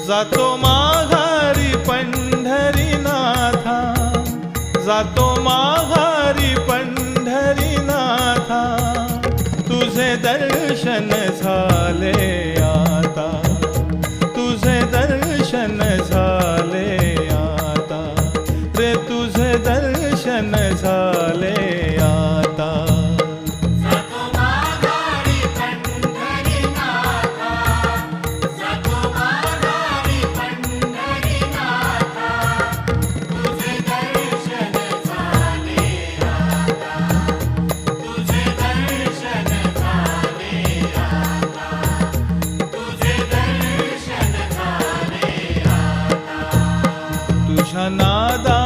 जातो माघारी पंढरीनाथा, जातो माघारी पंढरीनाथा, तुझे दर्शन झाले आता, तुझे दर्शन झाले आता रे, तुझे दर्शन झाले आता। तुझ्या नादा